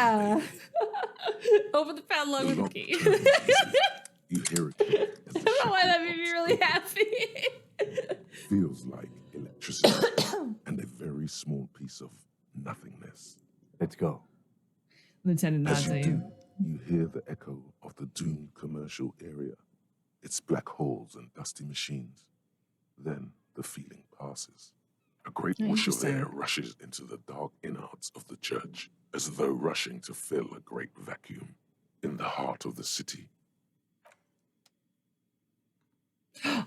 Yeah! Open the padlock with the key. You hear it click as I the don't know why shackle that made me pops really open. happy. Feels like electricity and a very small piece of nothingness. Let's go. Lieutenant As you Nazi. do, you hear the echo of the doomed commercial area, its black holes and dusty machines. Then the feeling passes. A great whoosh of air rushes into the dark innards of the church, as though rushing to fill a great vacuum in the heart of the city.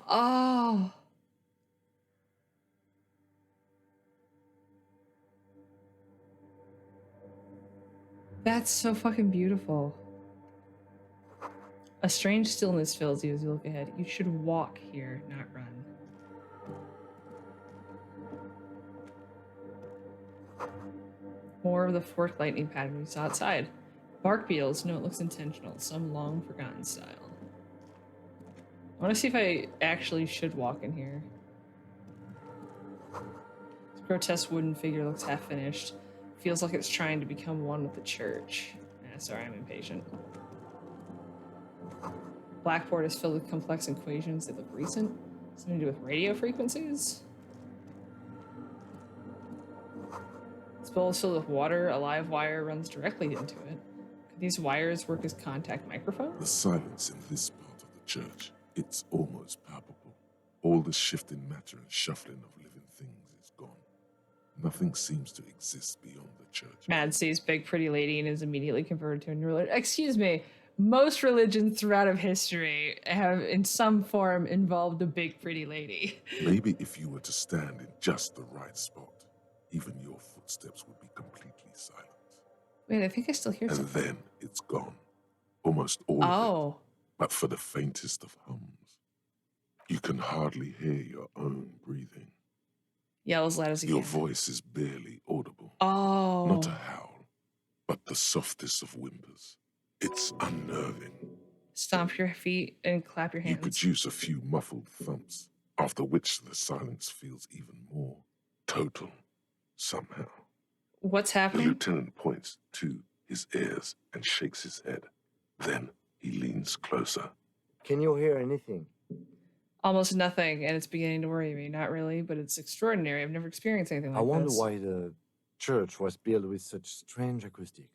Oh. That's so fucking beautiful. A strange stillness fills you as you look ahead. You should walk here, not run. More of the forked lightning pattern we saw outside. Bark beetles, no, it looks intentional. Some long forgotten style. I want to see if I actually should walk in here. This grotesque wooden figure looks half finished. Feels like it's trying to become one with the church. Sorry, I'm impatient. Blackboard is filled with complex equations that look recent. Something to do with radio frequencies? This bowl is filled with water. A live wire runs directly into it. Could these wires work as contact microphones? The silence in this part of the church, it's almost palpable. All the shifting matter and shuffling of living things is gone. Nothing seems to exist beyond the church. Mad sees big pretty lady and is immediately converted to a new religion. Excuse me. Most religions throughout of history have in some form involved a big pretty lady. Maybe if you were to stand in just the right spot, even your footsteps would be completely silent. Wait, I think I still hear something. And then it's gone. Almost all of it. But for the faintest of hums. You can hardly hear your own breathing. Yell as loud as you Your can. voice is barely audible. Oh. Not a howl, but the softest of whimpers. It's unnerving. Stomp your feet and clap your hands. You produce a few muffled thumps, after which the silence feels even more total, somehow. What's The happening? lieutenant points to his ears and shakes his head. Then he leans closer. Can you hear anything? Almost nothing, and it's beginning to worry me. Not really, but it's extraordinary. I've never experienced anything like this. I wonder why the church was built with such strange acoustics.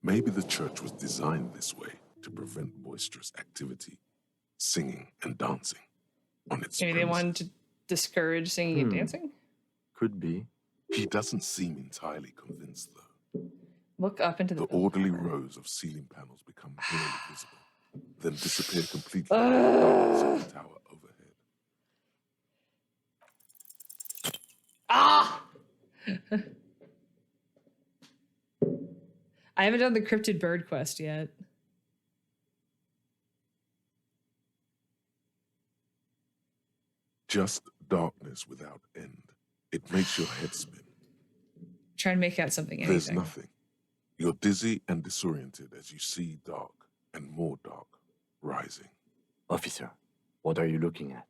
Maybe the church was designed this way to prevent boisterous activity, singing and dancing on its Maybe they wanted to discourage singing and dancing? Could be. He doesn't seem entirely convinced, though. Look up into the orderly rows of ceiling panels become clearly visible, then disappear completely in the darkness of the tower overhead. Ah! I haven't done the cryptid bird quest yet. Just darkness without end. It makes your head spin. Try and make out something. There's nothing. You're dizzy and disoriented as you see dark and more dark rising. Officer, what are you looking at?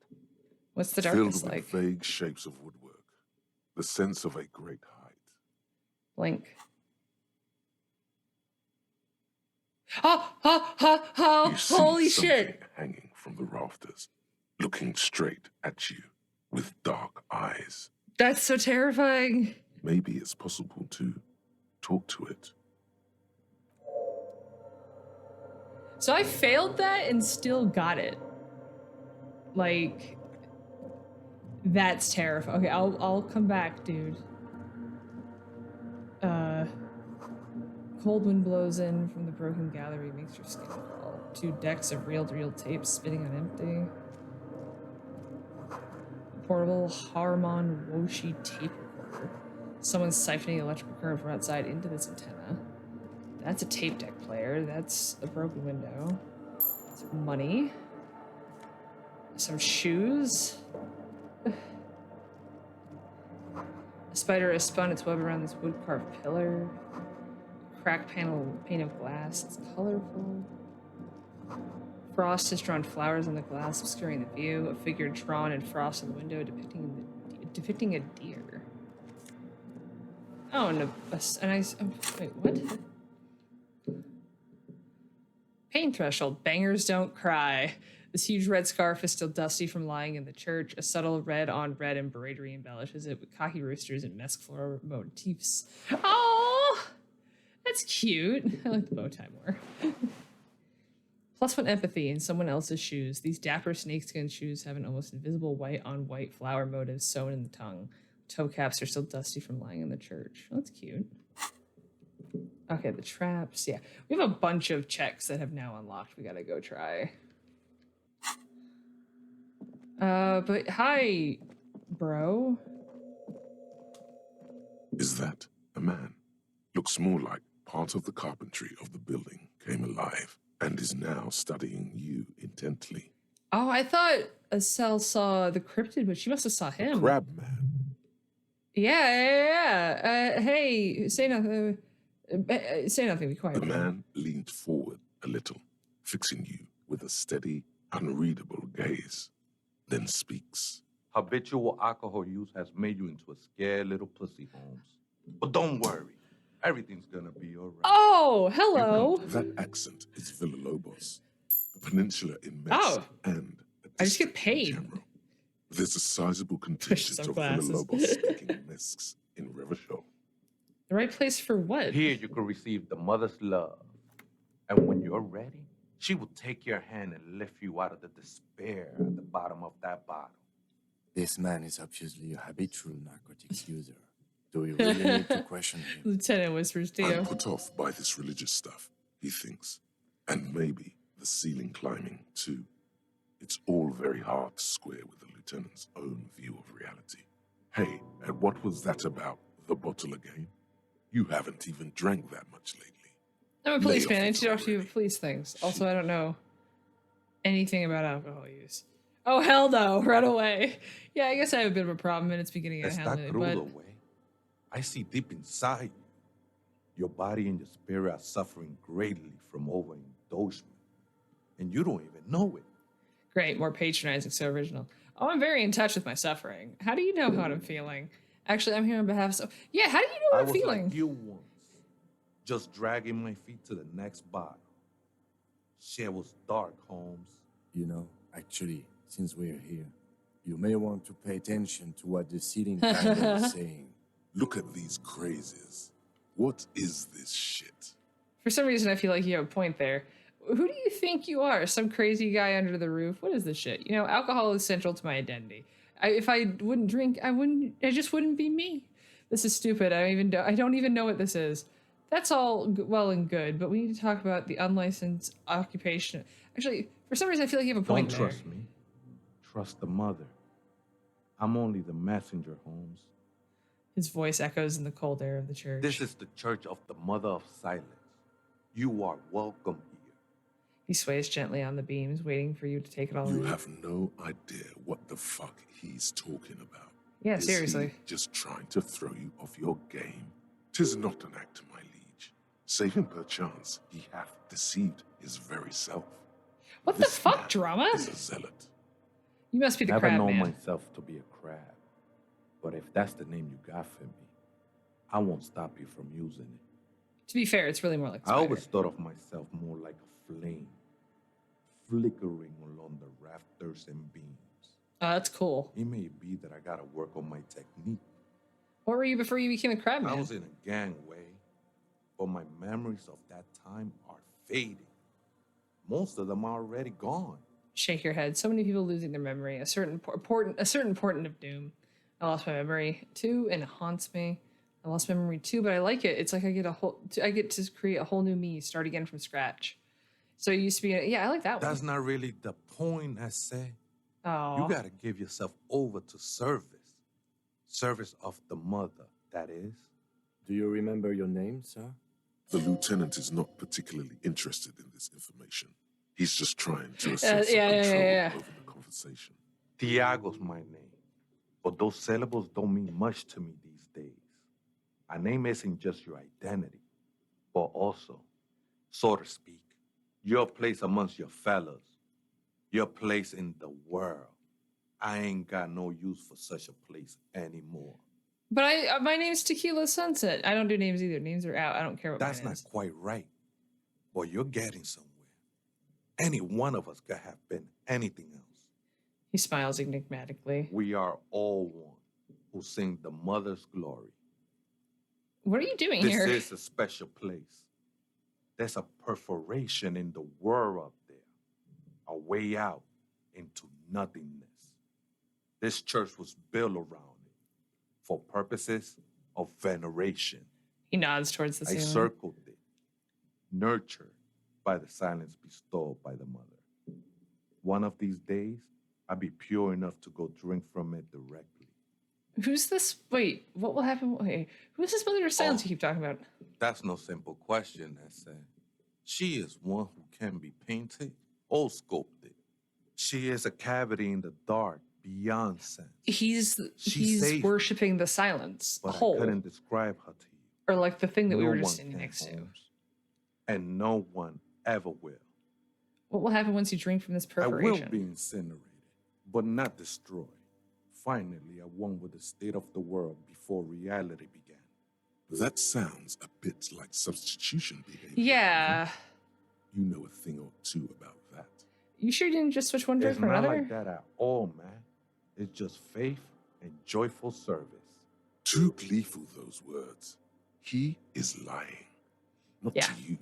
What's the darkness Filled like? with vague shapes of woodwork. The sense of a great height. Blink. Oh, You see holy something shit. hanging from the rafters, looking straight at you with dark eyes. That's so terrifying. Maybe it's possible to talk to it. So I failed that and still got it. Like, that's terrifying. Okay, I'll come back, dude. Cold wind blows in from the broken gallery, makes your skin crawl. 2 decks of reel-to-reel tape spinning on empty. Portable Harman Woshi tape recorder. Someone's siphoning electrical current from outside into this antenna. That's a tape deck player. That's a broken window. Some money. Some shoes. A spider has spun its web around this wood-carved pillar. Cracked pane of glass. It's colorful. Frost has drawn flowers on the glass, obscuring the view. A figure drawn in frost on the window depicting a deer. Oh, and wait, what? threshold. Bangers don't cry. This huge red scarf is still dusty from lying in the church. A subtle red on red embroidery embellishes it with cocky roosters and mesque floral motifs. Oh, that's cute. I like the bow tie more. +1 empathy in someone else's shoes. These dapper snakeskin shoes have an almost invisible white on white flower motive sewn in the tongue. Toe caps are still dusty from lying in the church. That's cute. Okay, the traps. Yeah, we have a bunch of checks that have now unlocked. We gotta go try. But hi, bro. Is that a man? Looks more like part of the carpentry of the building came alive and is now studying you intently. Oh, I thought Estelle saw the cryptid, but she must have saw him. Crab man. Yeah. Hey, say nothing. Say nothing. Be quiet. The man leaned forward a little, fixing you with a steady, unreadable gaze, then speaks. Habitual alcohol use has made you into a scared little pussy, Holmes. But don't worry. Everything's gonna be all right. Oh, hello. That accent is Villalobos, a peninsula in Mex Oh. and a I just get district in paid. general. There's a sizable contingent of sunglasses. Villalobos-speaking Mescs in Revachol. The right place for what? Here you can receive the mother's love. And when you're ready, she will take your hand and lift you out of the despair at the bottom of that bottle. This man is obviously a habitual narcotics user. Do we really need to question him? Lieutenant whispers to you. I'm put off by this religious stuff, he thinks. And maybe the ceiling climbing, too. It's all very hard to square with the lieutenant's own view of reality. Hey, and what was that about, the bottle again? You haven't even drank that much lately. I'm a policeman. I Lay need off to it talk to you already. about police things. Also, I don't know anything about alcohol use. Oh, hell no. Run away. Yeah, I guess I have a bit of a problem and it's beginning to Está handle it, crudo, but way. I see deep inside you. Your body and your spirit are suffering greatly from overindulgence. And you don't even know it. great, more patronizing, so original. Oh, I'm very in touch with my suffering. How do you know how I'm feeling? Actually, I'm here on behalf of... Yeah, how do you know I what I'm was feeling? like you once, just dragging my feet to the next bottle. Shit was dark, Holmes. You know, actually, since we're here, you may want to pay attention to what the ceiling candle is saying. Look at these crazes. What is this shit? For some reason, I feel like you have a point there. Who do you think you are? Some crazy guy under the roof? What is this shit? You know, alcohol is central to my identity. If I wouldn't drink, I just wouldn't be me. This is stupid. I don't even know what this is. That's all well and good, but we need to talk about the unlicensed occupation. Actually, for some reason, I feel like you have a point Don't there. trust me. Trust the mother. I'm only the messenger, Holmes. His voice echoes in the cold air of the church. This is the Church of the Mother of Silence. You are welcome here. He sways gently on the beams, waiting for you to take it all You in. have no idea what the fuck he's talking about. Yeah, Is seriously. he just trying to throw you off your game? 'Tis not an act, my liege. Save him perchance he hath deceived his very self. What the This fuck, man drama? is a zealot. You must be the Never crab known man. myself to be a crab. But if that's the name you got for me, I won't stop you from using it. To be fair, it's really more like a I spider. always thought of myself more like a flame, flickering along the rafters and beams. Oh, that's cool. It may be that I gotta work on my technique. What were you before you became a crab I man? was in a gangway, but my memories of that time are fading. Most of them are already gone. Shake your head. So many people losing their memory. A certain portent of doom. I lost my memory too, and it haunts me. I lost my memory too, but I like it. It's like I get to create a whole new me, start again from scratch. So it used to be, yeah, I like that That's one. not really the point, I say. Oh, You gotta give yourself over to service. Service of the mother, that is. Do you remember your name, sir? The lieutenant is not particularly interested in this information. He's just trying to assert some yeah, control yeah. over the conversation. Tiago's my name. But those syllables don't mean much to me these days. A name isn't just your identity, but also, so to speak, your place amongst your fellows, your place in the world. I ain't got no use for such a place anymore. but my name's Tequila Sunset. I don't do names either. Names are out. I don't care what That's mine not is. quite right, but you're getting somewhere. Any one of us could have been anything else. He smiles enigmatically. We are all one who sing the mother's glory. What are you doing This here? is a special place. There's a perforation in the world up there, a way out into nothingness. This church was built around it for purposes of veneration. He nods towards the I ceiling. circled it, nurtured by the silence bestowed by the mother. One of these days, I'll be pure enough to go drink from it directly. Who's this? Wait, what will happen? Wait, who's this mother of silence you keep talking about? That's no simple question, I said. She is one who can be painted or sculpted. She is a cavity in the dark beyond sense. He's saved worshiping the silence But whole, I couldn't describe her to you. or like the thing that we No were just one standing can, next to. Holmes. And no one ever will. What will happen once you drink from this I will perforation? be incinerated, but not destroyed. Finally, I won with the state of the world before reality began. That sounds a bit like substitution behavior. Yeah. You know a thing or two about that. You sure you didn't just switch one drink It's for not another? like that at all, man. It's just faith and joyful service. Too gleeful, those words. He is lying. Not Yeah. to you,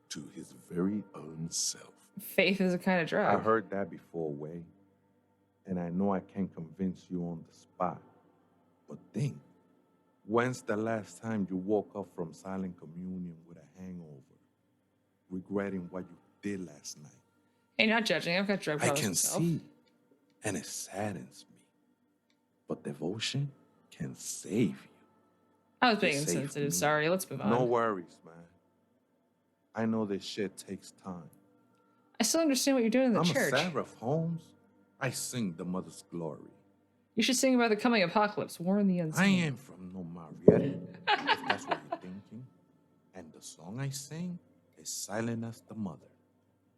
to his very own self. Faith is a kind of drug. I heard that before, Way. And I know I can't convince you on the spot. But think, when's the last time you woke up from silent communion with a hangover, regretting what you did last night? Hey, not judging. I've got drug I problems can myself. see, and it saddens me. But devotion can save you. I was being It saved insensitive. me. Sorry. Let's move on. No worries, man. I know this shit takes time. I still understand what you're doing in the I'm church. a seraph, Holmes. I sing the mother's glory. You should sing about the coming apocalypse, warn the I unseen. am from no Marietta, if that's what you're thinking. And the song I sing is silent as the mother.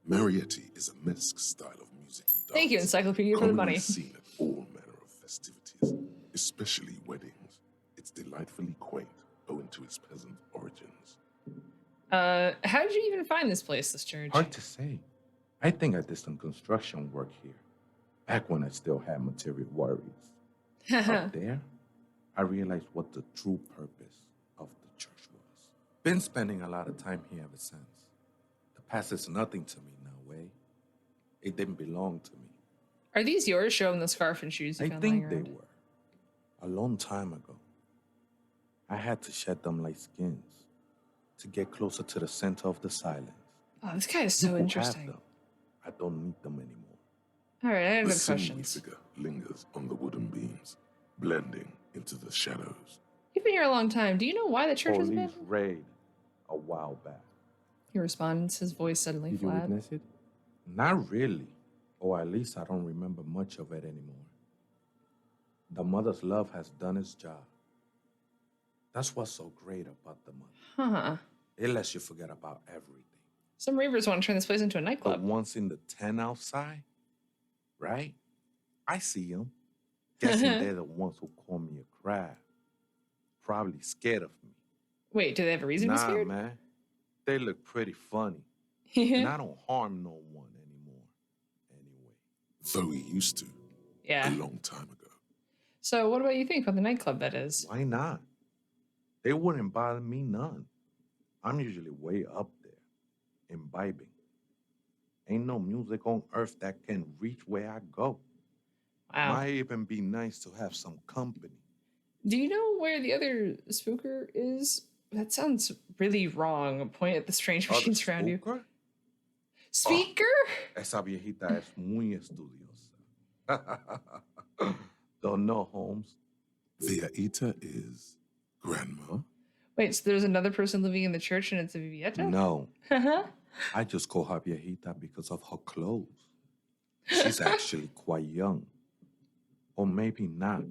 Marietti is a Minsk style of music and dance. Thank you, Encyclopedia, for the commonly money. seen at all manner of festivities, especially weddings. It's delightfully quaint, owing to its peasant origins. How did you even find this place, this church? Hard to say. I think I did some construction work here, back when I still had material worries. Up there, I realized what the true purpose of the church was. Been spending a lot of time here ever since. The past is nothing to me now, Way. It didn't belong to me. Are these yours? Show them the scarf and shoes you I found think lying they around. were. A long time ago. I had to shed them like skins to get closer to the center of the silence. Oh, this guy is You so could have interesting. them. I don't need them anymore. All right, I have The no sinewy questions. figure lingers on the wooden beams, blending into the shadows. You've been here a long time. Do you know why the church was Police abandoned? raid a while back. He responds, his voice suddenly Did you flat. witness it? Not really. Or at least I don't remember much of it anymore. The mother's love has done its job. That's what's so great about the mother. Huh. It lets you forget about everything. Some ravers want to turn this place into a The nightclub. ones in the tent outside, right? I see them. Guessing they're the ones who call me a crab. Probably scared of me. Wait, do they have a reason to be Nah, scared? man. They look pretty funny. And I don't harm no one anymore. Anyway. Though he used to, Yeah. a long time ago. So what about you think about the nightclub that is? Why not? They wouldn't bother me none. I'm usually way up there, imbibing. Ain't no music on earth that can reach where I go. Wow. Might even be nice to have some company. Do you know where the other spooker is? That sounds really wrong. Point at the strange Other machines around you. spooker? Speaker? Esa viejita es muy estudiosa. Don't know, Holmes. Viaita is grandma. Wait, so there's another person living in the church and it's a Vivietta? No, Uh-huh. I just call her viejita because of her clothes. She's actually quite young. Or maybe not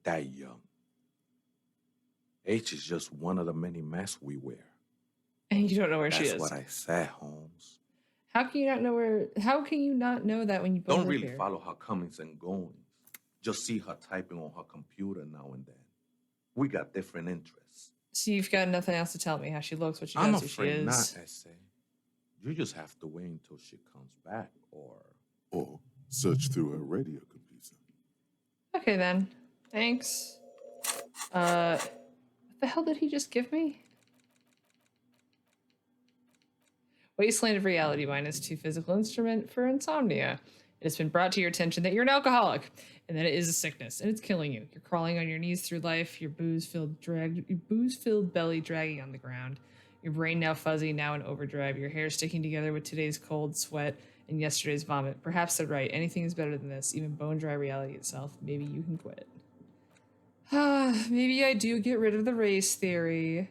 that young. Age is just one of the many masks we wear. And you don't know where she That's is. what I said, Holmes. How can you not know where? How can you not know that when you both Don't live really here? follow her comings and goings. Just see her typing on her computer now and then. We got different interests. So you've got nothing else to tell me how she looks, what she I'm does, who she afraid is. not, Essay. You just have to wait until she comes back, Or search through her radio computer. Okay then. Thanks. What the hell did he just give me? Wasteland of Reality -2 physical instrument for insomnia. It has been brought to your attention that you're an alcoholic and that it is a sickness and it's killing you. You're crawling on your knees through life, your booze-filled belly dragging on the ground. Your brain now fuzzy, now in overdrive, your hair sticking together with today's cold sweat and yesterday's vomit. Perhaps they're right. Anything is better than this, even bone dry reality itself. Maybe you can quit. Maybe I do get rid of the race theory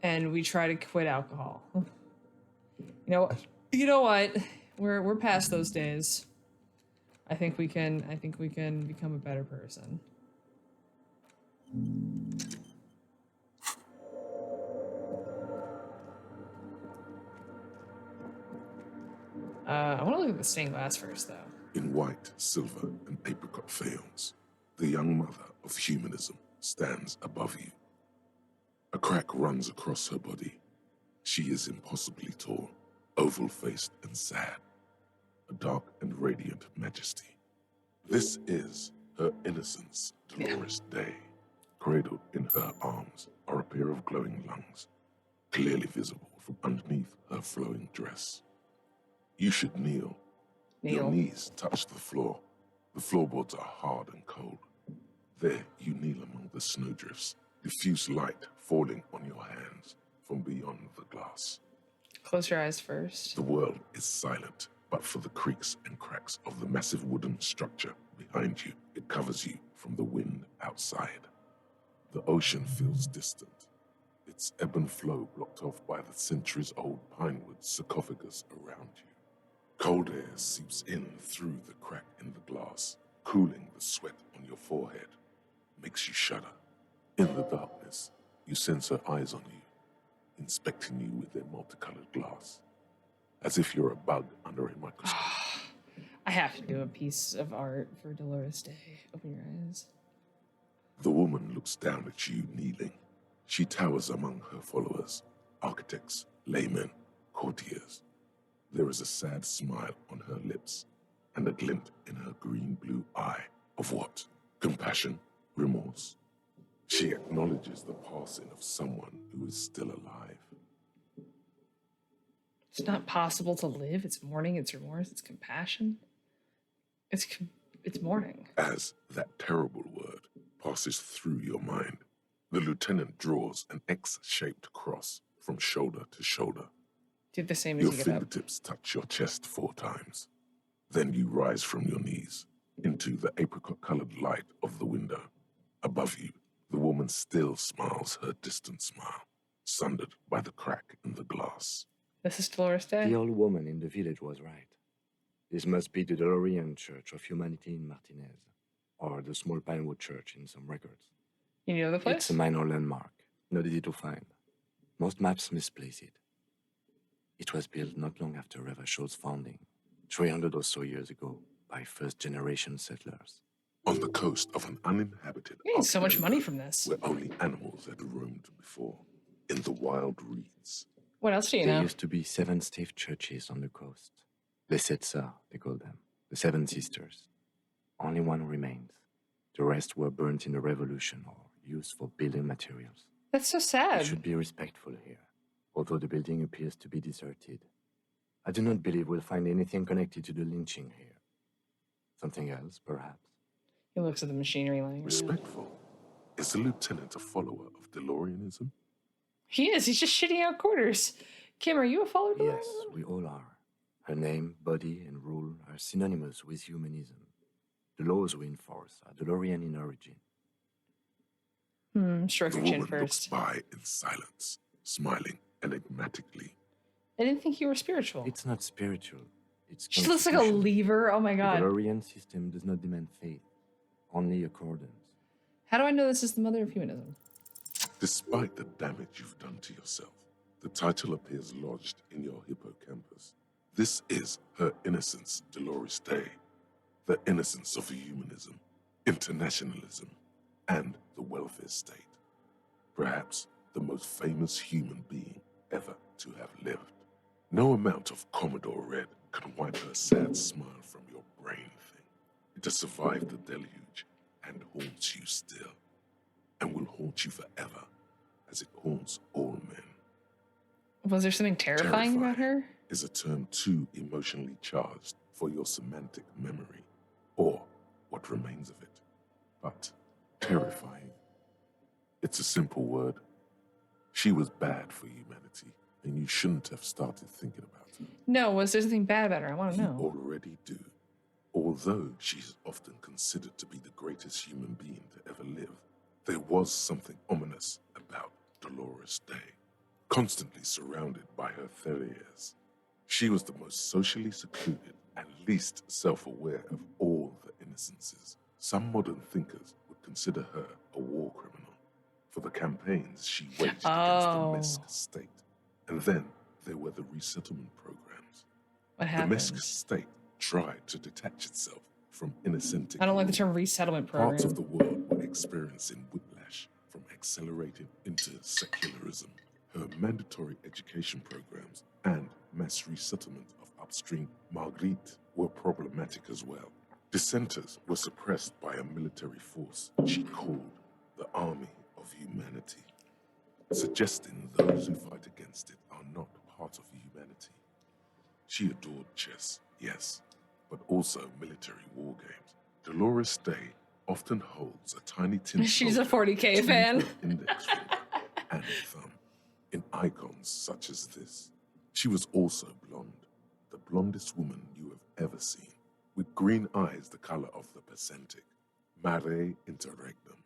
and we try to quit alcohol. You know what? We're past those days. I think we can become a better person. I want to look at the stained glass first, though. In white, silver, and apricot faience, the young mother of humanism stands above you. A crack runs across her body. She is impossibly tall, oval-faced and sad, a dark and radiant majesty. This is her innocence, Dolores Day. Cradled in her arms are a pair of glowing lungs, clearly visible from underneath her flowing dress. You should kneel. Your knees touch the floor. The floorboards are hard and cold. There you kneel among the snowdrifts, diffuse light falling on your hands from beyond the glass. Close your eyes first. The world is silent, but for the creaks and cracks of the massive wooden structure behind you, it covers you from the wind outside. The ocean feels distant, its ebb and flow blocked off by the centuries-old pinewood sarcophagus around you. Cold air seeps in through the crack in the glass, cooling the sweat on your forehead, makes you shudder. In the darkness, you sense her eyes on you, inspecting you with their multicolored glass, as if you're a bug under a microscope. I have to do a piece of art for Dolores Day. Open your eyes. The woman looks down at you kneeling. She towers among her followers, architects, laymen, courtiers. There is a sad smile on her lips and a glint in her green-blue eye of what? Compassion? Remorse? She acknowledges the passing of someone who is still alive. It's not possible to live. It's mourning. It's remorse. It's compassion. It's mourning. As that terrible word passes through your mind, the lieutenant draws an X-shaped cross from shoulder to shoulder. Do the same as Your you get up. fingertips touch your chest 4 times. Then you rise from your knees into the apricot-colored light of the window. Above you, the woman still smiles her distant smile, sundered by the crack in the glass. This is Dolores Day. The old woman in the village was right. This must be the Delorean Church of Humanity in Martinez, or the small Pinewood Church in some records. You know the place? It's a minor landmark, not easy to find. Most maps misplace it. It was built not long after Revachol's founding, 300 or so years ago, by first-generation settlers. On the coast of an uninhabited You need so much archipelago money from this. where only animals had roamed before, in the wild reeds. What else do you There know? used to be 7 stave churches on the coast. Les Setsa, they call them. The 7 Sisters. Only one remains. The rest were burnt in the revolution or used for building materials. That's so We sad. should be respectful here, although the building appears to be deserted. I do not believe we'll find anything connected to the lynching here. Something else, perhaps. He looks at the machinery lying around. Respectful. Is the lieutenant a follower of DeLoreanism? He is. He's just shitting out quarters. Kim, are you a follower of Yes, DeLorean? we all are. Her name, body, and rule are synonymous with humanism. The laws we enforce are DeLorean in origin. Stroke The your chin woman looks first. by in silence, smiling enigmatically. I didn't think you were spiritual. It's not spiritual. It's She looks like a constitutional. lever. Oh my The god. DeLorean system does not demand faith, only accordance. How do I know this is the mother of humanism? Despite the damage you've done to yourself, the title appears lodged in your hippocampus. This is her innocence, Dolores Day. The innocence of humanism, internationalism, and the welfare state. Perhaps the most famous human being ever to have lived. No amount of Commodore Red can wipe her sad smile from your brain thing. It has survived the deluge and haunts you still, and will haunt you forever, as it haunts all men. Was there something terrifying about her? Is a term too emotionally charged for your semantic memory, or what remains of it. But terrifying, it's a simple word. She was bad for humanity, and you shouldn't have started thinking about her. No, was there something bad about her? I want to know. You already do. Although she's often considered to be the greatest human being to ever live, there was something ominous about Dolores Day, constantly surrounded by her terriers. She was the most socially secluded and least self-aware of all the innocences. Some modern thinkers would consider her a war criminal for the campaigns she waged against the Misk state. And then there were the resettlement programs. What happened? The Misk state tried to detach itself from innocent. I don't like the term resettlement program. Parts of the world were experiencing whiplash from accelerating into secularism. Her mandatory education programs and mass resettlement of upstream Marguerite were problematic as well. Dissenters were suppressed by a military force she called the Army of Humanity, suggesting those who fight against it are not part of humanity. She adored chess, yes, but also military war games. Dolores Day often holds a tiny tin. She's a 40K fan. Index finger and thumb in icons such as this. She was also blonde, the blondest woman you have ever seen, with green eyes the color of the Pacentic, mare interregnum.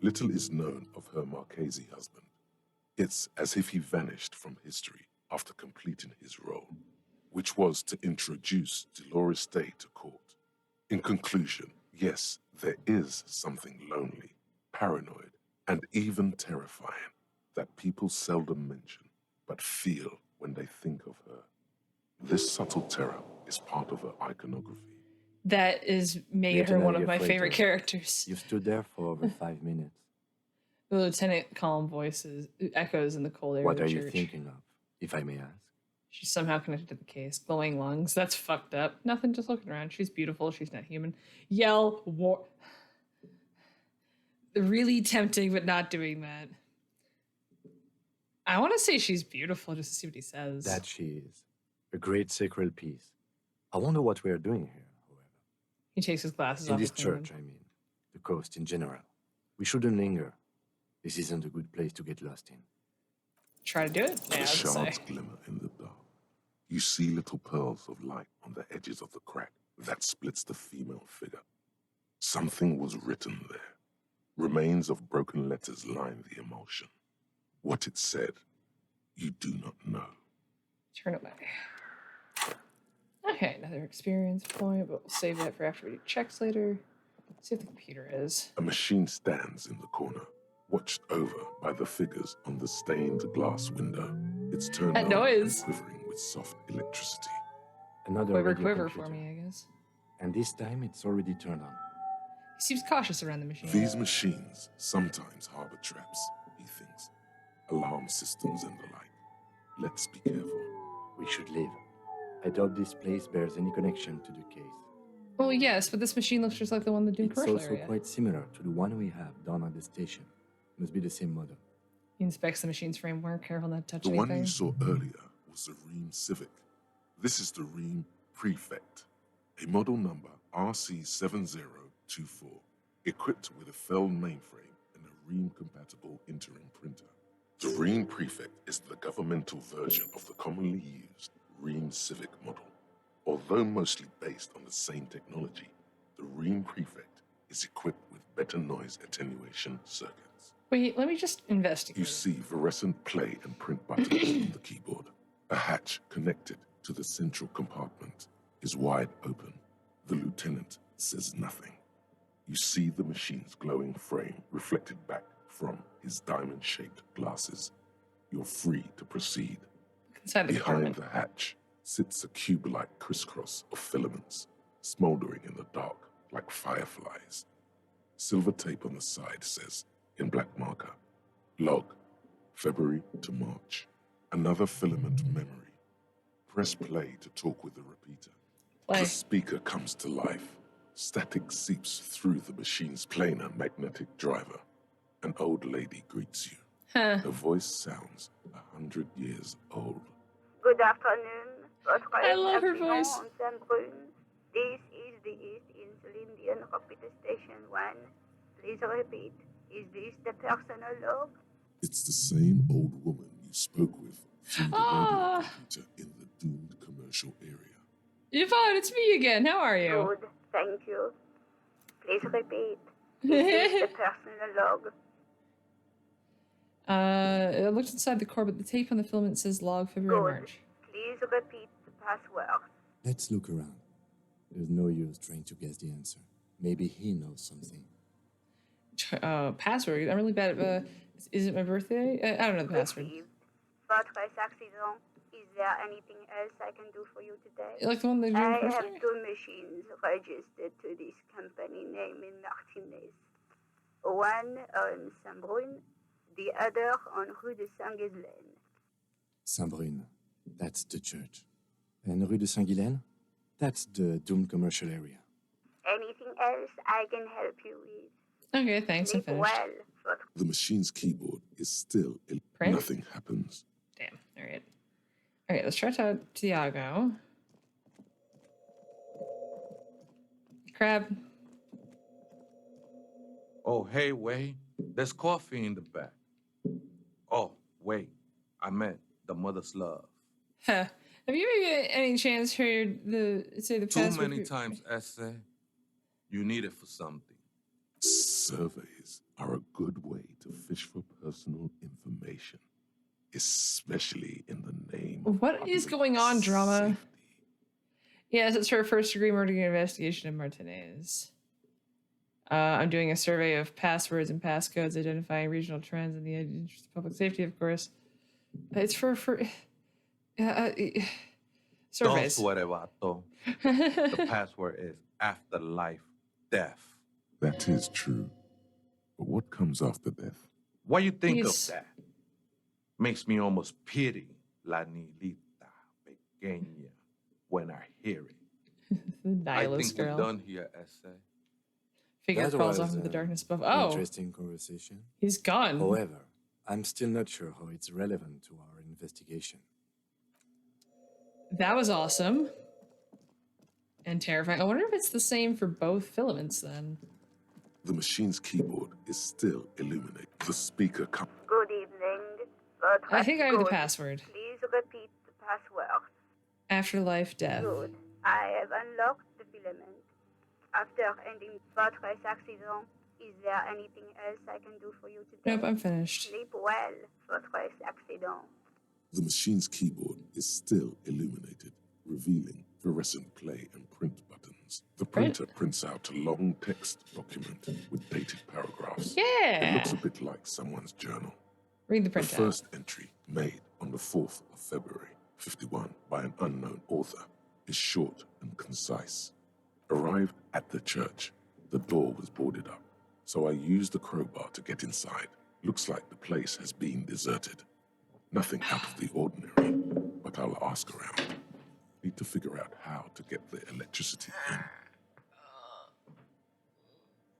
Little is known of her Marchese husband. It's as if he vanished from history after completing his role, which was to introduce Dolores Day to court. In conclusion, yes, there is something lonely, paranoid, and even terrifying that people seldom mention, but feel when they think of her. This subtle terror is part of her iconography. That is made her one of my favorite characters. You stood there for over 5 minutes. The lieutenant calm voices echoes in the cold air. What of the are you church. thinking of, if I may ask? She's somehow connected to the case. Glowing lungs. That's fucked up. Nothing, just looking around. She's beautiful. She's not human. Yell war. Really tempting, but not doing that. I want to say she's beautiful just to see what he says. That she is. A great sacred piece. I wonder what we are doing here, however. He takes his glasses off. In this church, I mean. The coast in general. We shouldn't linger. This isn't a good place to get lost in. Try to do it? Yeah, the shards glimmer in the dark. You see little pearls of light on the edges of the crack that splits the female figure. Something was written there. Remains of broken letters line the emulsion. What it said, you do not know. Turn away. Okay, another experience point, but we'll save that for after we do checks later. Let's see if the computer is. A machine stands in the corner, watched over by the figures on the stained glass window. It's turned that on noise. and quivering with soft electricity. Another quiver for me, I guess. And this time it's already turned on. He seems cautious around the machine. These machines sometimes harbor traps, he thinks. Alarm systems and the like. Let's be careful. We should leave. I doubt this place bears any connection to the case. Well, yes, but this machine looks just like the one that did commercial It's also area. quite similar to the one we have down at the station. Must be the same model. He inspects the machine's framework, careful not to touch The anything. one you saw earlier was the Ream Civic. This is the Ream Prefect, a model number RC7024, equipped with a Feld mainframe and a Ream-compatible interim printer. The Ream Prefect is the governmental version of the commonly used Ream Civic model. Although mostly based on the same technology, the Ream Prefect is equipped with better noise attenuation circuits. Wait, let me just investigate. You see fluorescent play and print buttons on the keyboard. A hatch connected to the central compartment is wide open. The lieutenant says nothing. You see the machine's glowing frame reflected back from his diamond-shaped glasses. You're free to proceed. Inside the Behind compartment. the hatch sits a cube-like crisscross of filaments, smoldering in the dark like fireflies. Silver tape on the side says, in black marker, log, February to March. Another filament memory. Press play to talk with the repeater. Play. The speaker comes to life. Static seeps through the machine's planar magnetic driver. An old lady greets you. Huh. Her voice sounds 100 years old. Good afternoon. I love her voice. On Saint-Brun. This is the East Insulindian Repeater Station 1. Please repeat. Is this the personal log? It's the same old woman you spoke with through the Ah. radio computer in the doomed commercial area. Yvonne, it's me again. How are you? Good, thank you. Please repeat. Is this the personal log? It looks inside the core, but the tape on the filament says log February Good. March. Please repeat the password. Let's look around. There's no use trying to guess the answer. Maybe he knows something. Password. I'm really bad at. Is it my birthday? I don't know the password. Received. Votre accident. Is there anything else I can do for you today? Like the one they do in I commercial? have two machines registered to this company name in Martinez. One on Saint-Brun, the other on Rue de Saint-Ghislaine. Saint-Brun, that's the church. And Rue de Saint-Ghislaine? That's the doomed commercial area. Anything else I can help you with? Okay, thanks. I'm Sleep finished. well, votre The machine's keyboard is still Print? Nothing happens. Damn. All right. All right. Let's try to Tiago. Crab. Oh, hey, Wei. There's coffee in the back. Oh, wait. I meant the mother's love. Huh. Have you any chance heard the Too password? many times, essay. You need it for something. Surveys are a good way to fish for personal information, especially in the name of What is public going on, drama? safety. Yes, it's her first-degree murder investigation of Martinez. I'm doing a survey of passwords and passcodes, identifying regional trends in the interest of public safety, of course. It's for Don't surveys. sweat it, Vato. The password is afterlife death. That is true. But what comes after death? What you think Yes. of that? Makes me almost pity La Nilita Pequeña when I hear it. The I nihilist think girl. we're done here, essay. Figure That crawls was, off into the darkness above. An Oh, interesting conversation. he's gone. However, I'm still not sure how it's relevant to our investigation. That was awesome. And terrifying. I wonder if it's the same for both filaments then. The machine's keyboard is still illuminated. The speaker comes. good evening. Votre I think I have the good. password. Please repeat the password. Afterlife death. Good. I have unlocked the filament. After ending votre accident, is there anything else I can do for you today? Nope, I'm finished. Sleep well, votre accident. The machine's keyboard is still illuminated, revealing fluorescent play and print buttons. The Print? printer prints out a long text document with dated paragraphs. It Yeah. looks a bit like someone's journal. Read the The printout. first entry, made on the 4th of February, 51, by an unknown author, is short and concise. Arrived at the church, the door was boarded up, so I used the crowbar to get inside. Looks like the place has been deserted. Nothing out of the ordinary, but I'll ask around. Need to figure out how to get the electricity in.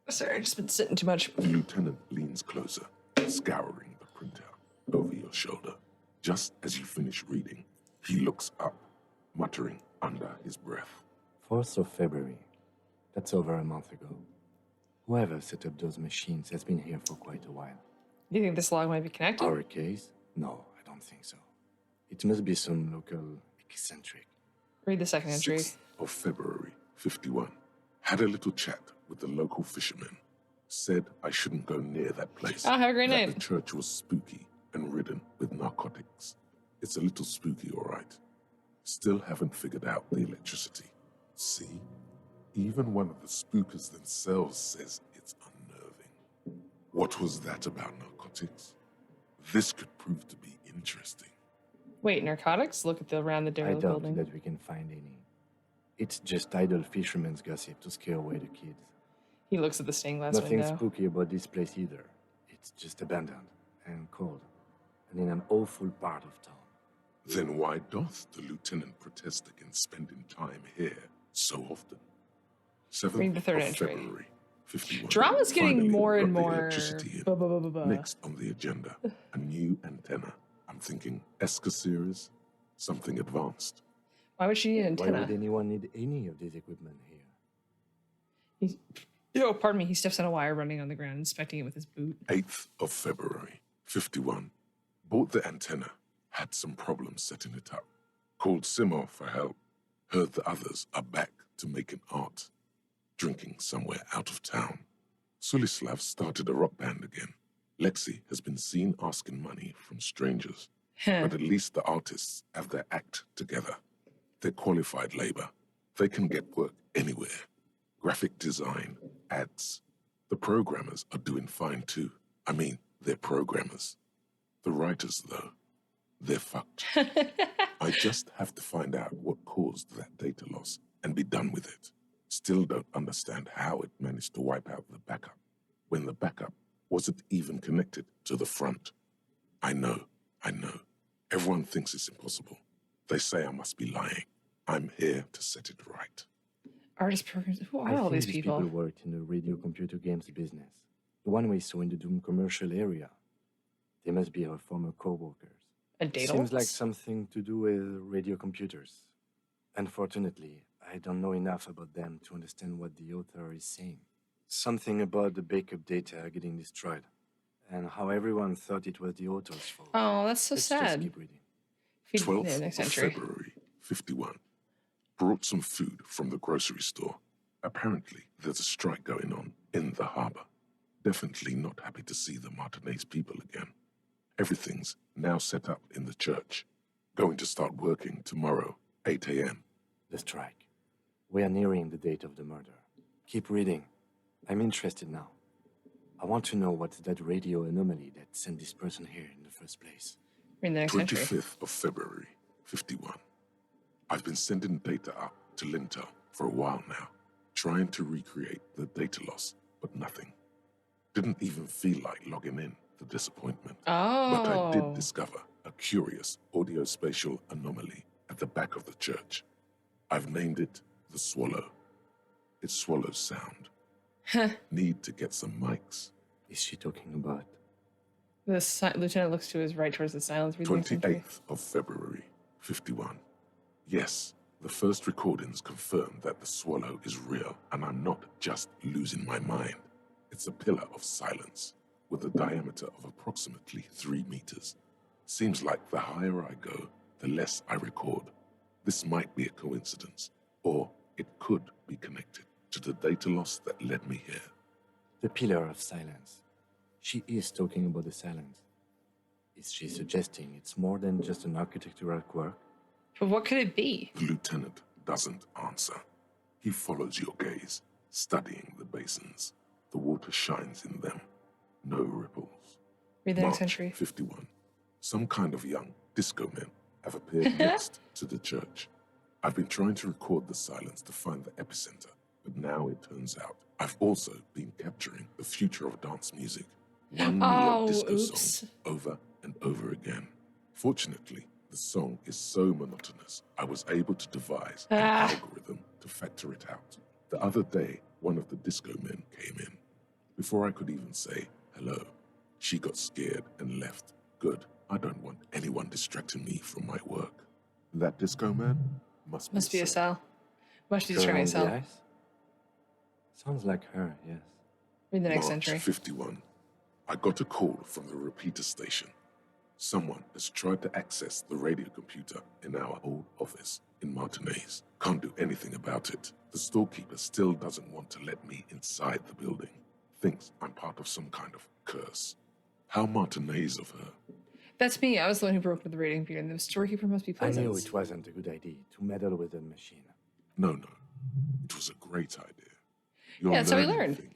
Sorry, I've just been sitting too much. The lieutenant leans closer, scouring the printout over your shoulder. Just as you finish reading, he looks up, muttering under his breath. 4th of February. That's over a month ago. Whoever set up those machines has been here for quite a while. Do you think this log might be connected? Our case? No, I don't think so. It must be some local eccentric. Read the second entry. 6th of February, 51. Had a little chat with the local fishermen. Said I shouldn't go near that place. Oh, have a great that night. The church was spooky and ridden with narcotics. It's a little spooky, all right. Still haven't figured out the electricity. See? Even one of the spookers themselves says it's unnerving. What was that about narcotics? This could prove to be interesting. Wait, narcotics? Look at around the I derelict doubt building. that we can find any. It's just idle fishermen's gossip to scare away the kids. He looks at the stained glass Nothing window. spooky about this place either. It's just abandoned and cold, and in an awful part of town. Then why doth the lieutenant protest against spending time here so often? Read the 7th third of entry. February, 51. Drama's getting Finally, more and got the more. electricity in. Buh, buh, buh, buh, buh. Next on the agenda, a new antenna. I'm thinking ESCA series, something advanced. Why would she need an Why antenna? would anyone need any of this equipment here? Oh, pardon me. He steps on a wire running on the ground, inspecting it with his boot. 8th of February, 51. Bought the antenna, had some problems setting it up. Called Simo for help. Heard the others are back to making art. Drinking somewhere out of town. Sulislav started a rock band again. Lexi has been seen asking money from strangers. But at least the artists have their act together. They're qualified labor. They can get work anywhere. Graphic design, ads. The programmers are doing fine too. I mean, they're programmers. The writers, though, they're fucked. I just have to find out what caused that data loss and be done with it. Still don't understand how it managed to wipe out the backup when the backup wasn't even connected to the front. I know. Everyone thinks it's impossible. They say I must be lying. I'm here to set it right. Artist programs. Who are I all think these people? worked in the radio computer games business. The one we saw in the Doom commercial area. They must be our former co-workers. A data Seems like loss? something to do with radio computers. Unfortunately, I don't know enough about them to understand what the author is saying. Something about the backup data getting destroyed, and how everyone thought it was the author's fault. Oh, that's so Let's sad. just keep reading. 12th Next of entry. February, 51. Brought some food from the grocery store. Apparently, there's a strike going on in the harbor. Definitely not happy to see the Martinez people again. Everything's now set up in the church. Going to start working tomorrow, 8 a.m. The strike. We are nearing the date of the murder. Keep reading. I'm interested now. I want to know what's that radio anomaly that sent this person here in the first place. Read the next entry. 25th of February, 51. I've been sending data up to Lintel for a while now, trying to recreate the data loss, but nothing. Didn't even feel like logging in, the disappointment. Oh. But I did discover a curious audio-spatial anomaly at the back of the church. I've named it the Swallow. It swallows sound. Need to get some mics. Is she talking about? The lieutenant looks to his right towards the silence. Read the next entry. 28th of February, 51. Yes, the first recordings confirm that the Swallow is real, and I'm not just losing my mind. It's a pillar of silence, with a diameter of approximately 3 meters. Seems like the higher I go, the less I record. This might be a coincidence, or it could be connected to the data loss that led me here. The pillar of silence. She is talking about the silence. Is she suggesting it's more than just an architectural quirk? But what could it be? The lieutenant doesn't answer. He follows your gaze, studying the basins. The water shines in them. No ripples. Read the next March entry. 51. Some kind of young disco men have appeared next to the church. I've been trying to record the silence to find the epicenter, but now it turns out I've also been capturing the future of dance music. One neo-disco song over and over again. Fortunately, the song is so monotonous, I was able to devise an algorithm to factor it out. The other day, one of the disco men came in. Before I could even say hello, she got scared and left. Good. I don't want anyone distracting me from my work. That disco man must be a cell. Must be Girl describing a on the cell. ice? Sounds like her, yes. Read the next March entry. 51. I got a call from the repeater station. Someone has tried to access the radio computer in our old office in Martinez. Can't do anything about it. The storekeeper still doesn't want to let me inside the building. Thinks I'm part of some kind of curse. How Martinez of her. That's me. I was the one who broke into the radio computer, and the storekeeper must be I pleasant. knew it wasn't a good idea to meddle with the machine. No. It was a great idea. You're Yeah, that's how we learning learn. things.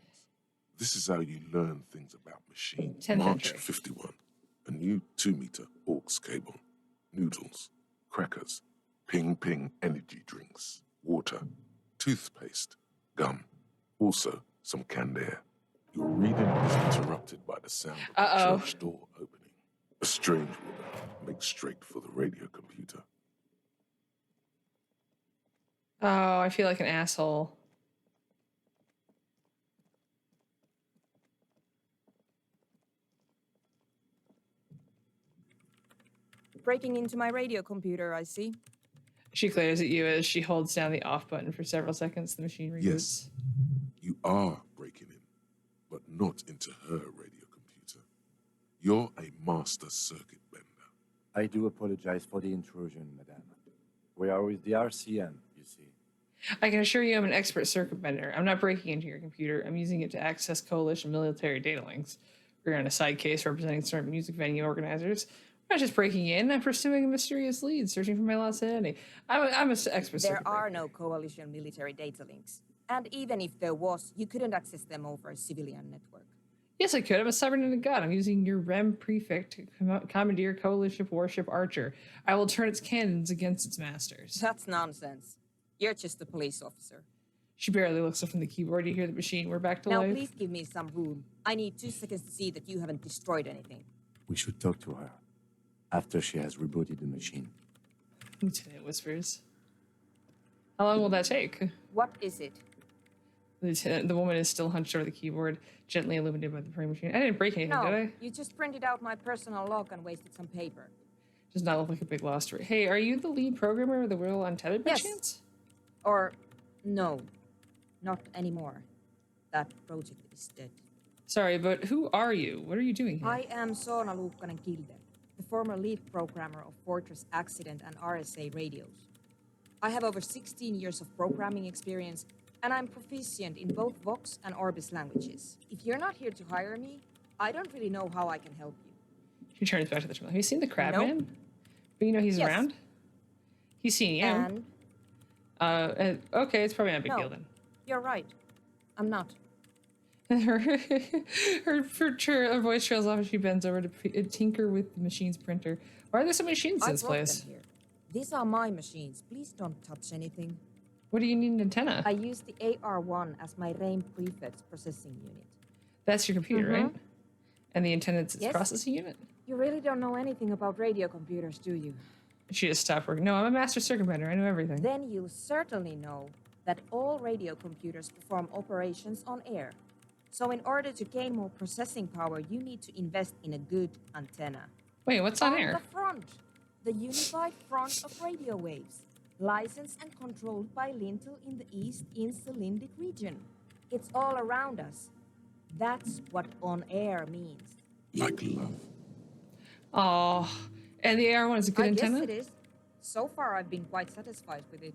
This is how you learn things about machines. 10th March entry. 51. A new 2-meter aux cable. Noodles. Crackers. Ping energy drinks. Water. Toothpaste. Gum. Also, some canned air. Your reading is interrupted by the sound of the church door opening. A strange woman makes straight for the radio computer. Oh, I feel like an asshole. Breaking into my radio computer, I see. She glares at you as she holds down the off button for several seconds. The machine reboots. Yes, you are breaking in, but not into her radio computer. You're a master circuit bender. I do apologize for the intrusion, madame. We are with the RCN, you see. I can assure you I'm an expert circuit bender. I'm not breaking into your computer. I'm using it to access coalition military data links. We're on a side case representing certain music venue organizers. I'm not just breaking in. I'm pursuing a mysterious lead, searching for my lost identity. I'm an expert circuit There are breaker. no coalition military data links. And even if there was, you couldn't access them over a civilian network. Yes, I could. I'm a cybernetic god. I'm using your REM prefect to commandeer coalition warship Archer. I will turn its cannons against its masters. That's nonsense. You're just a police officer. She barely looks up from the keyboard. You hear the machine. We're back to Now life. please give me some room. I need 2 seconds to see that you haven't destroyed anything. We should talk to her after she has rebooted the machine. Lieutenant whispers. How long will that take? What is it? The woman is still hunched over the keyboard, gently illuminated by the praying machine. I didn't break anything, did No, I? you just printed out my personal log and wasted some paper. Does not look like a big loss story. Hey, are you the lead programmer of the Will Untethered by Yes. chance? Or, no, not anymore. That project is dead. Sorry, but who are you? What are you doing here? I am Soona Luukkanen-Kilde, the former lead programmer of Fortress Accident and RSA radios. I have over 16 years of programming experience, and I'm proficient in both Vox and Orbis languages. If you're not here to hire me, I don't really know how I can help you. She turns back to the terminal. Have you seen the crab Nope. man? But you know he's Yes. around? He's seen you. And Okay, it's probably not a big No. deal then. you're right. I'm not. Her voice trails off as she bends over to tinker with the machine's printer. Why are there so many machines in I this brought place? them here. These are my machines. Please don't touch anything. What do you need an antenna? I use the AR1 as my RAIN prefect processing unit. That's your computer, Mhm. right? And the antenn's its Yes. processing unit? You really don't know anything about radio computers, do you? She just stopped working. No, I'm a master circuit bender. I know everything. Then you'll certainly know that all radio computers perform operations on air. So in order to gain more processing power, you need to invest in a good antenna. Wait, what's on the air? front, the unified front of radio waves, licensed and controlled by Lintel in the East Insulindic region. It's all around us. That's what on air means. Like love. Oh, and the AR1 is a good I antenna? guess it is. So far, I've been quite satisfied with it.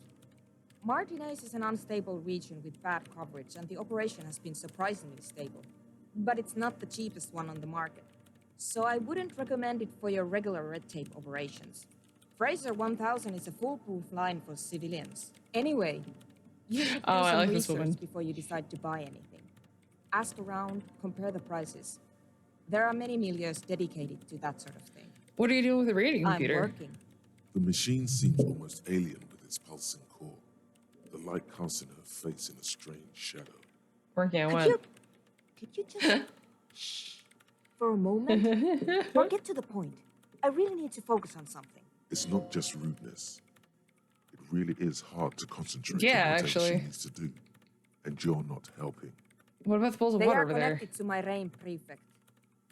Martinez is an unstable region with bad coverage, and the operation has been surprisingly stable. But it's not the cheapest one on the market. So I wouldn't recommend it for your regular red tape operations. Fraser 1000 is a foolproof line for civilians. Anyway, you should do Oh, I some like this research woman. before you decide to buy anything. Ask around, compare the prices. There are many milieux dedicated to that sort of thing. What are you doing with the radio I'm computer? working. The machine seems almost alien with its pulsing core. The light casting her face in a strange shadow. Working on Could what? you just shh for a moment? Or get to the point. I really need to focus on something. It's not just rudeness. It really is hard to concentrate Yeah, on what actually. she needs to do. And you're not helping. What about the bowls of They water are over there? connected to my RAIN prefect.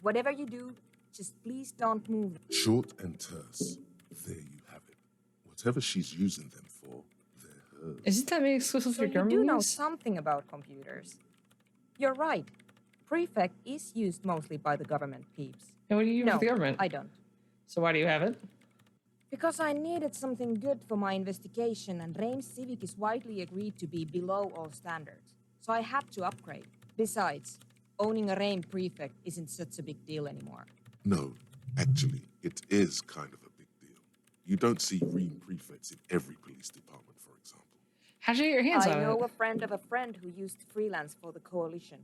Whatever you do, just please don't move. Short and terse. There you have it. Whatever she's using them for, they're hers. Isn't that made exclusive So for you German do know movies? something about computers. You're right. Prefect is used mostly by the government peeps. And what do you do No, with the government? I don't. So why do you have it? Because I needed something good for my investigation, and RAIN Civic is widely agreed to be below all standards. So I had to upgrade. Besides, owning a RAIN prefect isn't such a big deal anymore. No, actually, it is kind of a big deal. You don't see Ream prefects in every police department, for example. How'd you get your hands I on know it? a friend of a friend who used to freelance for the coalition.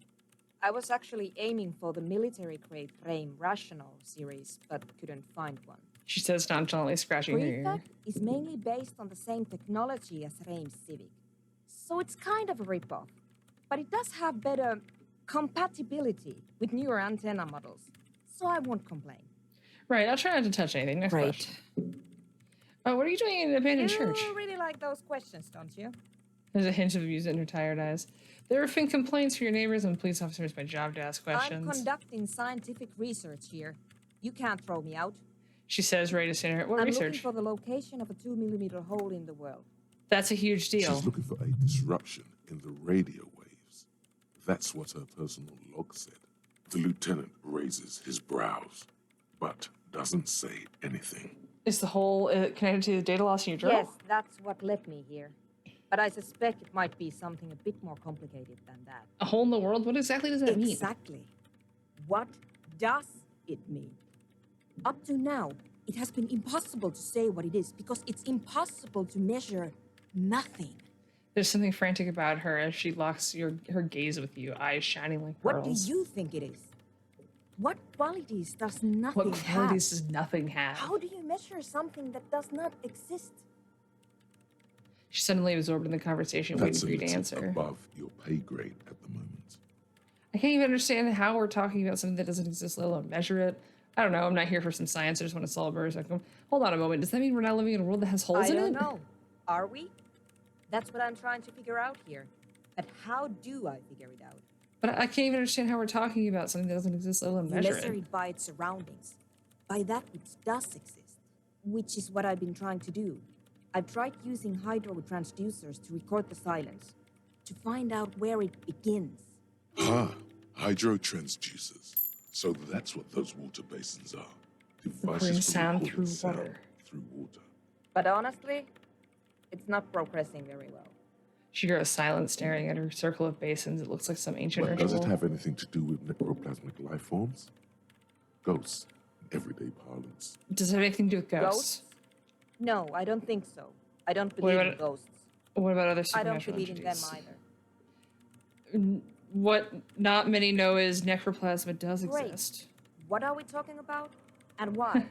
I was actually aiming for the military-grade RAIN Rational series, but couldn't find one. She says nonchalantly, scratching her ear. Prefect is mainly based on the same technology as RAIN Civic. So it's kind of a ripoff. But it does have better compatibility with newer antenna models. So I won't complain. Right, I'll try not to touch anything. Next question. Oh, what are you doing in an abandoned You church? really like those questions, don't you? There's a hint of amusement in her tired eyes. There have been complaints from your neighbors and police officers. My job to ask questions. I'm conducting scientific research here. You can't throw me out. She says, ready to stand her. What I'm research? looking for the location of a 2mm hole in the world. That's a huge deal. She's looking for a disruption in the radio waves. That's what her personal log said. The lieutenant raises his brows, but doesn't say anything. Is the hole connected to the data loss in your journal? Yes, that's what led me here. But I suspect it might be something a bit more complicated than that. A hole in the world? What exactly does that mean? Exactly. What does it mean? Up to now, it has been impossible to say what it is because it's impossible to measure nothing. There's something frantic about her as she locks her gaze with you, eyes shining like pearls. What do you think it is? What qualities does nothing What qualities does nothing have? How do you measure something that does not exist? She's suddenly absorbed in the conversation, That's waiting for you to a answer. little above your pay grade at the moment. I can't even understand how we're talking about something that doesn't exist, let alone measure it. I don't know. I'm not here for some science. I just want to solve murders. Hold on a moment. Does that mean we're now living in a world that has holes in it? I don't know. Are we? That's what I'm trying to figure out here. But how do I figure it out? But I can't even understand how we're talking about something that doesn't exist, let alone You measure measure it. it by its surroundings, by that which does exist, which is what I've been trying to do. I've tried using hydro transducers to record the silence, to find out where it begins. Hydrotransducers. So that's what those water basins are. Recording for sound recording through water. Through water. But honestly, it's not progressing very well. She grows silent, staring at her circle of basins. It looks like some ancient But ritual. does it have anything to do with necroplasmic life forms? Ghosts, in everyday parlance. Does it have anything to do with ghosts? Ghosts? No, I don't think so. I don't What believe about in ghosts. What about other I don't supernatural believe in them entities? either. What not many know is necroplasma does Great. exist. What are we talking about? And why?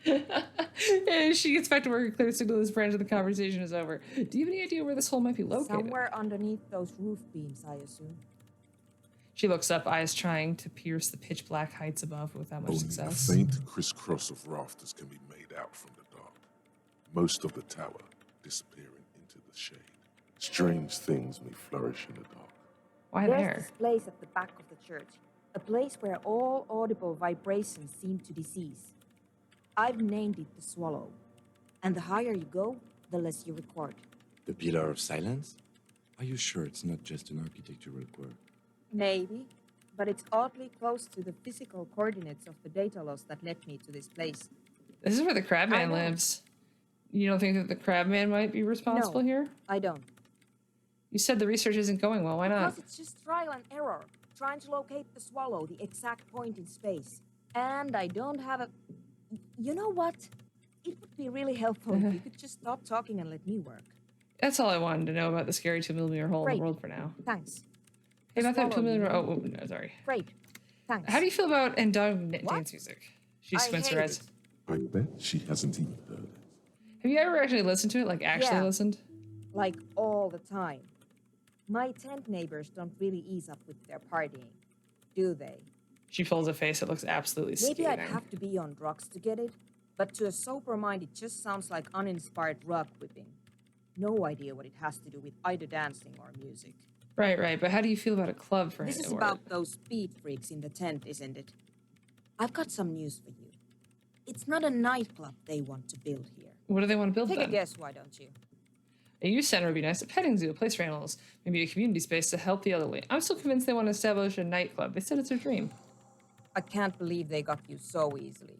And she gets back to work. A clear signal this branch of the conversation is over. Do you have any idea where this hole might be located? Somewhere underneath those roof beams, I assume. She looks up, eyes trying to pierce the pitch black heights above without much Only success. a faint crisscross of rafters can be made out from the dark. Most of the tower disappearing into the shade. Strange things may flourish in the dark. Why There's there? this place at the back of the church. A place where all audible vibrations seem to decease. I've named it the Swallow. And the higher you go, the less you record. The Pillar of Silence? Are you sure it's not just an architectural quirk? Maybe, but it's oddly close to the physical coordinates of the data loss that led me to this place. This is where the Crabman I know. lives. You don't think that the Crabman might be responsible No. here? I don't. You said the research isn't going well. Why not? Because it's just trial and error, trying to locate the Swallow, the exact point in space. And I don't have a... You know what? It would be really helpful if you could just stop talking and let me work. That's all I wanted to know about the scary 2mm hole in Great. the world for now. Thanks. Hey, about that Swallow, 2mm. you Oh, no, sorry. Great. Thanks. How do you feel about dance What? music? She I squints her hate eyes. it. I bet she hasn't even heard it. Have you ever actually listened to it? Like, actually Yeah. listened? Like all the time. My tent neighbors don't really ease up with their partying, do they? She pulls a face that looks absolutely Maybe scathing. I'd have to be on drugs to get it, but to a sober mind, it just sounds like uninspired rug whipping. No idea what it has to do with either dancing or music. Right. But how do you feel about a club for This it? is about those speed freaks in the tent, isn't it? I've got some news for you. It's not a nightclub they want to build here. What do they want to build Take then? a guess, why don't you? A youth center would be nice. A petting zoo, a place for animals. Maybe a community space to help the elderly. I'm still convinced they want to establish a nightclub. They said it's their dream. I can't believe they got you so easily.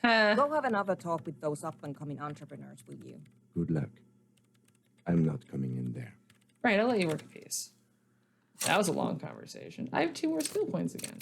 Huh. Go have another talk with those up-and-coming entrepreneurs, will you? Good luck. I'm not coming in there. Right, I'll let you work in peace. That was a long conversation. I have 2 more skill points again.